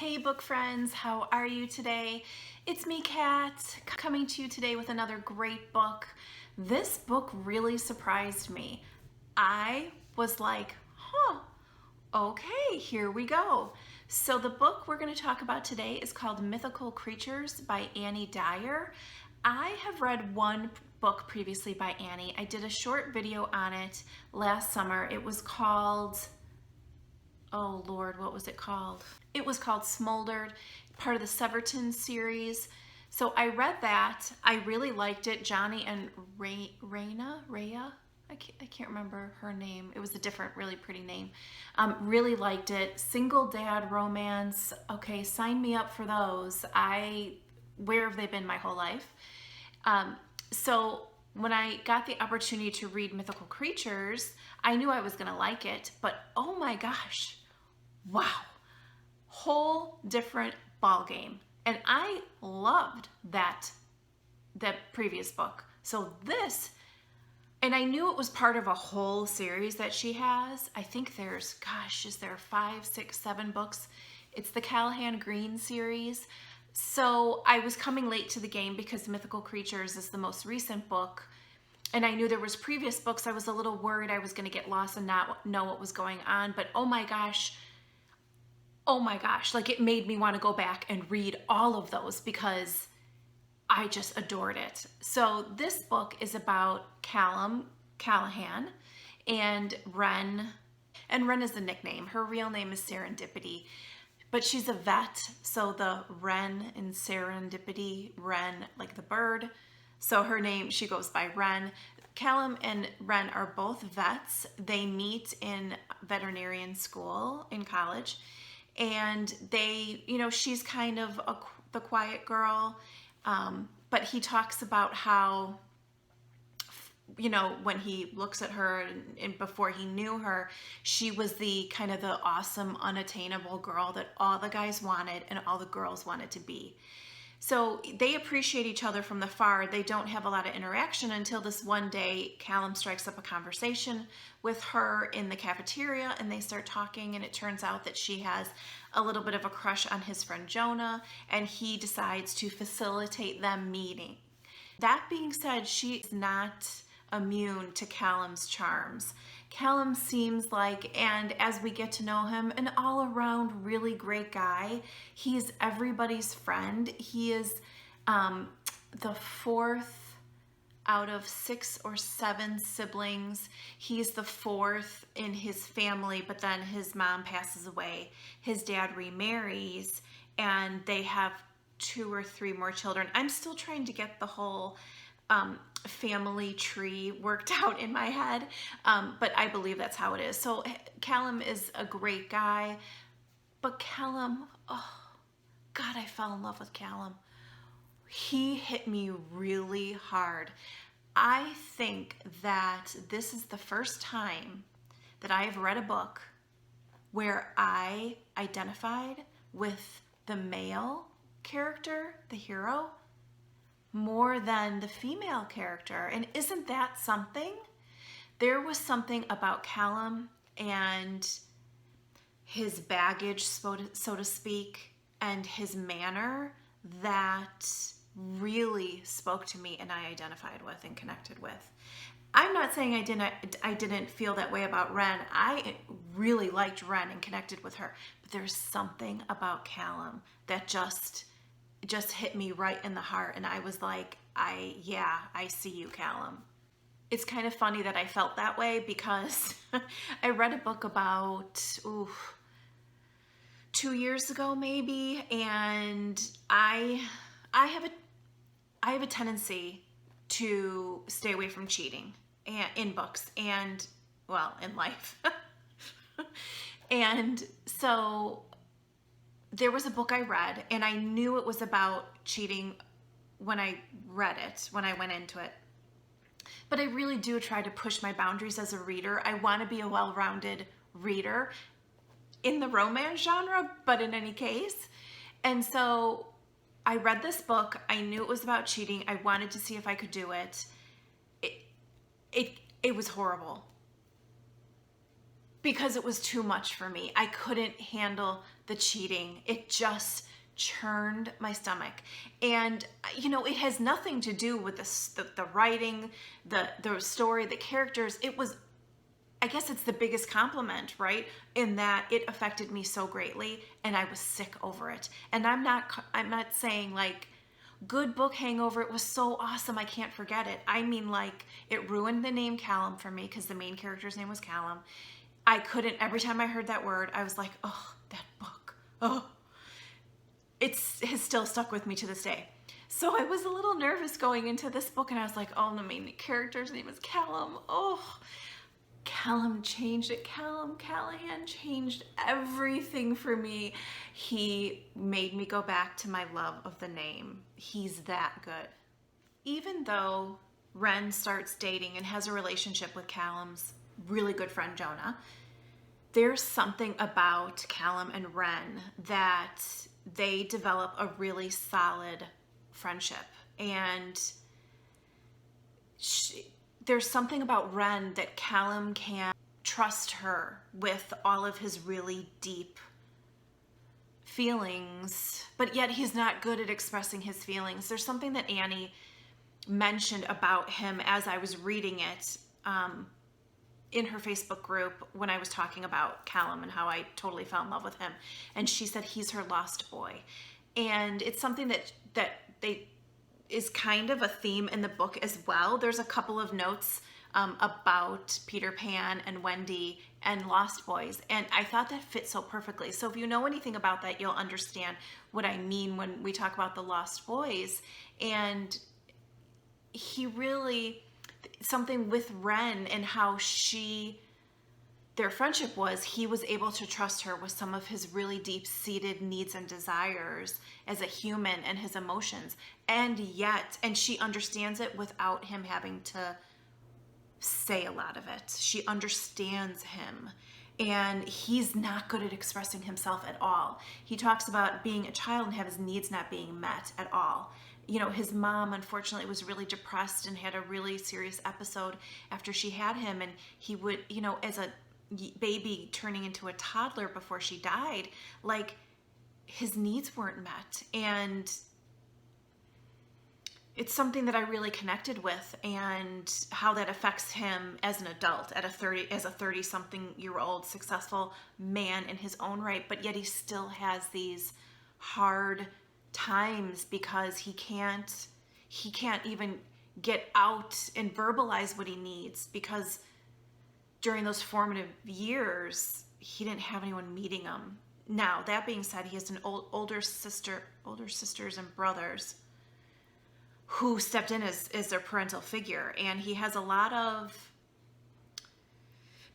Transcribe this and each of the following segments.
Hey book friends, how are you today? It's me, Kat, coming to you today with another great book. This book really surprised me. I was like, okay, here we go. So the book we're going to talk about today is called Mythical Creatures by Annie Dyer. I have read one book previously by Annie. I did a short video on it last summer. It was called, oh Lord, what was it called? It was called Smoldered, part of the Severton series. So I read that. I really liked it. Johnny and Rhea, I can't remember her name. It was a different, really pretty name. Really liked it. Single dad romance. Okay, sign me up for those. Where have they been my whole life? So when I got the opportunity to read Mythical Creatures, I knew I was gonna like it, but oh my gosh, wow. Whole different ball game. And I loved that previous book. So this, and I knew it was part of a whole series that she has. I think there's, gosh, is there 5, 6, 7 books? It's the Callaghan Green series. So I was coming late to the game because Mythical Creatures is the most recent book. And I knew there was previous books. I was a little worried I was going to get lost and not know what was going on. But oh my gosh, like it made me want to go back and read all of those because I just adored it. So this book is about Callum Callaghan and Wren. And Wren is the nickname. Her real name is Serendipity, but she's a vet. So the Wren in Serendipity, Wren like the bird. So her name, she goes by Wren. Callum and Wren are both vets. They meet in veterinarian school in college. And they, she's kind of the quiet girl, but he talks about how, when he looks at her and before he knew her, she was the kind of the awesome, unattainable girl that all the guys wanted and all the girls wanted to be. So they appreciate each other from the far. They don't have a lot of interaction until this one day, Callum strikes up a conversation with her in the cafeteria and they start talking, and it turns out that she has a little bit of a crush on his friend Jonah, and he decides to facilitate them meeting. That being said, she is not immune to Callum's charms. Callum seems like, and as we get to know him, an all-around really great guy. He's everybody's friend. He is the fourth out of 6 or 7 siblings. He's the fourth in his family, but then his mom passes away. His dad remarries, and they have 2 or 3 more children. I'm still trying to get the whole family tree worked out in my head, but I believe that's how it is. So Callum is a great guy, but Callum, oh God, I fell in love with Callum. He hit me really hard. I think that this is the first time that I have read a book where I identified with the male character, the hero, more than the female character. And isn't that something? There was something about Callum and his baggage, so to speak, and his manner that really spoke to me and I identified with and connected with. I'm not saying I didn't feel that way about Wren. I really liked Wren and connected with her, but there's something about Callum that just hit me right in the heart, and I was like, I see you, Callum. It's kind of funny that I felt that way because I read a book about 2 years ago maybe, and I have a tendency to stay away from cheating in books and, well, in life. And so there was a book I read, and I knew it was about cheating when I read it, when I went into it. But I really do try to push my boundaries as a reader. I want to be a well-rounded reader in the romance genre, but in any case. And so I read this book. I knew it was about cheating. I wanted to see if I could do it. It was horrible. because it was too much for me. I couldn't handle the cheating. It just churned my stomach. And you know, it has nothing to do with the writing, the story, the characters. It was, I guess it's the biggest compliment, right? In that it affected me so greatly and I was sick over it. And I'm not saying like good book hangover, it was so awesome I can't forget it. I mean, like, it ruined the name Callum for me because the main character's name was Callum. I couldn't, every time I heard that word, I was like, oh, that book. Oh, it has still stuck with me to this day. So I was a little nervous going into this book, and I was like, oh, the main character's name is Callum. Oh, Callum changed it. Callum Callaghan changed everything for me. He made me go back to my love of the name. He's that good. Even though Wren starts dating and has a relationship with Callum's really good friend Jonah, there's something about Callum and Wren that they develop a really solid friendship. And there's something about Wren that Callum can trust her with all of his really deep feelings, but yet he's not good at expressing his feelings. There's something that Annie mentioned about him as I was reading it in her Facebook group when I was talking about Callum and how I totally fell in love with him. And she said he's her lost boy. And it's something that they is kind of a theme in the book as well. There's a couple of notes about Peter Pan and Wendy and Lost Boys, and I thought that fit so perfectly. So if you know anything about that, you'll understand what I mean when we talk about the Lost Boys. And he really, something with Wren and how their friendship was, he was able to trust her with some of his really deep-seated needs and desires as a human and his emotions. And she understands it without him having to say a lot of it. She understands him. And he's not good at expressing himself at all. He talks about being a child and have his needs not being met at all. You know, his mom, unfortunately, was really depressed and had a really serious episode after she had him. And he would, you know, as a baby turning into a toddler before she died, like, his needs weren't met. And it's something that I really connected with, and how that affects him as an adult as a 30-something-year-old successful man in his own right, but yet he still has these hard times because he can't even get out and verbalize what he needs, because during those formative years he didn't have anyone meeting him. Now, that being said, he has an older sisters and brothers who stepped in as their parental figure, and he has a lot of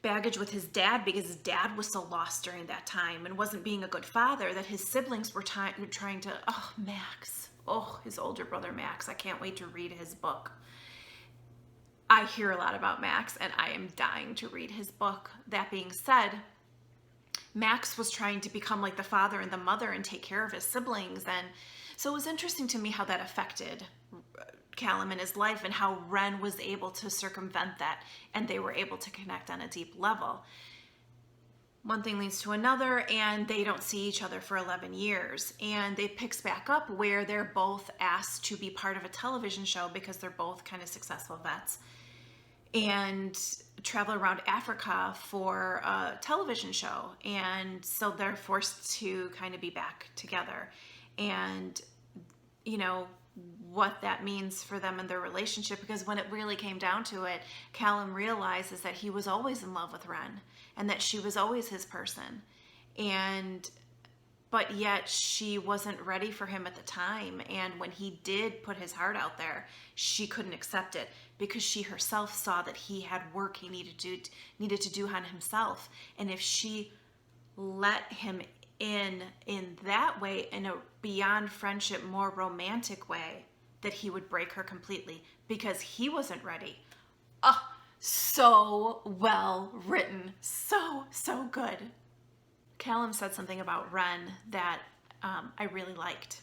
baggage with his dad because his dad was so lost during that time and wasn't being a good father that his siblings were trying to, Max, his older brother Max, I can't wait to read his book. I hear a lot about Max and I am dying to read his book. That being said, Max was trying to become like the father and the mother and take care of his siblings, and so it was interesting to me how that affected Callum in his life and how Wren was able to circumvent that, and they were able to connect on a deep level. One thing leads to another, and they don't see each other for 11 years. And it picks back up where they're both asked to be part of a television show because they're both kind of successful vets, and travel around Africa for a television show. And so they're forced to kind of be back together. And, you know, what that means for them and their relationship, because when it really came down to it, Callum realizes that he was always in love with Wren and that she was always his person, but yet she wasn't ready for him at the time. And when he did put his heart out there, she couldn't accept it because she herself saw that he had work he needed to do on himself. And if she let him in that way, in a beyond friendship, more romantic way, that he would break her completely because he wasn't ready. So well written. So good. Callum said something about Wren that I really liked.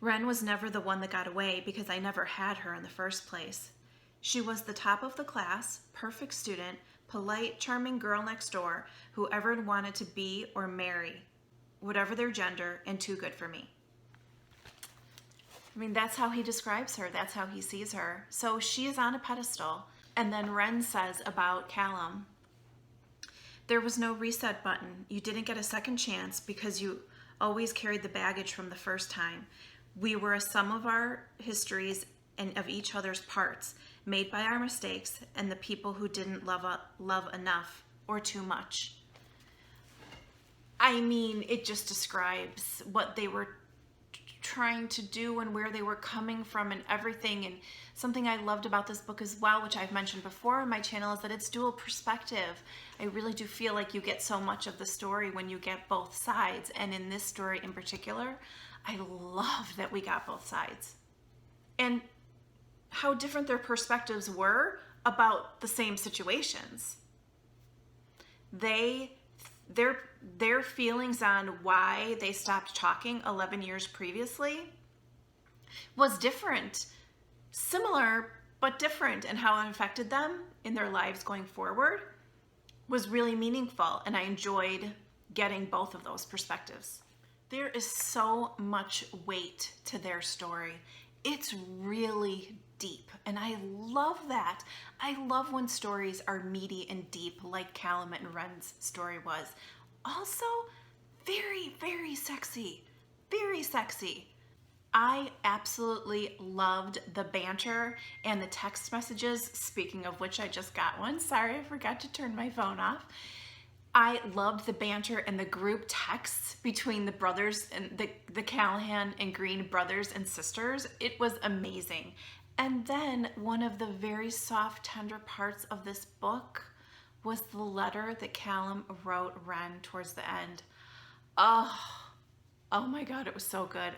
Wren was never the one that got away because I never had her in the first place. She was the top of the class, perfect student, polite, charming girl next door who ever wanted to be or marry, whatever their gender, and too good for me. I mean, that's how he describes her. That's how he sees her. So she is on a pedestal. And then Wren says about Callum, there was no reset button. You didn't get a second chance because you always carried the baggage from the first time. We were a sum of our histories and of each other's parts, made by our mistakes and the people who didn't love enough or too much. I mean, it just describes what they were trying to do and where they were coming from and everything. And something I loved about this book as well, which I've mentioned before on my channel, is that it's dual perspective. I really do feel like you get so much of the story when you get both sides. And in this story in particular, I love that we got both sides and how different their perspectives were about the same situations. Their feelings on why they stopped talking 11 years previously was different, similar but different, and how it affected them in their lives going forward was really meaningful, and I enjoyed getting both of those perspectives. There is so much weight to their story. It's really deep, and I love that. I love when stories are meaty and deep like Callum and Wren's story was. Also, very, very sexy. Very sexy. I absolutely loved the banter and the text messages, speaking of which I just got one. Sorry, I forgot to turn my phone off. I loved the banter and the group texts between the brothers and the Callaghan and Green brothers and sisters. It was amazing. And then one of the very soft, tender parts of this book was the letter that Callum wrote Wren towards the end. Oh my God, it was so good.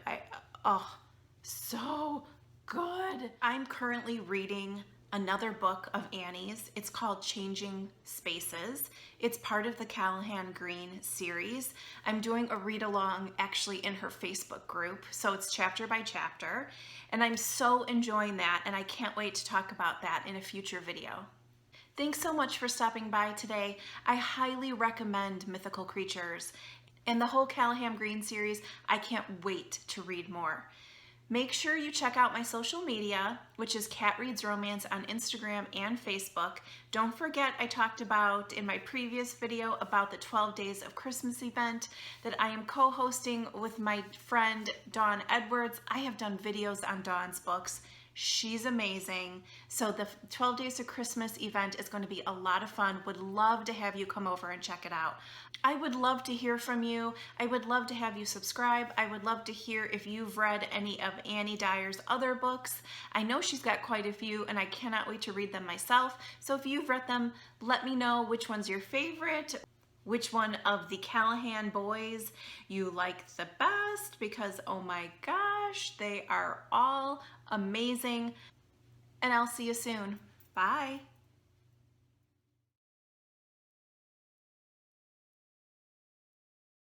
So good. I'm currently reading another book of Annie's. It's called Changing Spaces. It's part of the Callaghan Green series. I'm doing a read along actually in her Facebook group, so it's chapter by chapter, and I'm so enjoying that, and I can't wait to talk about that in a future video. Thanks so much for stopping by today. I highly recommend Mythical Creatures and the whole Callaghan Green series. I can't wait to read more. Make sure you check out my social media, which is katreadsromance on Instagram and Facebook. Don't forget, I talked about in my previous video about the 12 Days of Christmas event that I am co-hosting with my friend Dawn Edwards. I have done videos on Dawn's books. She's amazing. So the 12 Days of Christmas event is going to be a lot of fun. Would love to have you come over and check it out. I would love to hear from you. I would love to have you subscribe. I would love to hear if you've read any of Annie Dyer's other books. I know she's got quite a few, and I cannot wait to read them myself. So if you've read them, let me know which one's your favorite, which one of the Callaghan boys you like the best, because oh my gosh, they are all amazing. And I'll see you soon. Bye.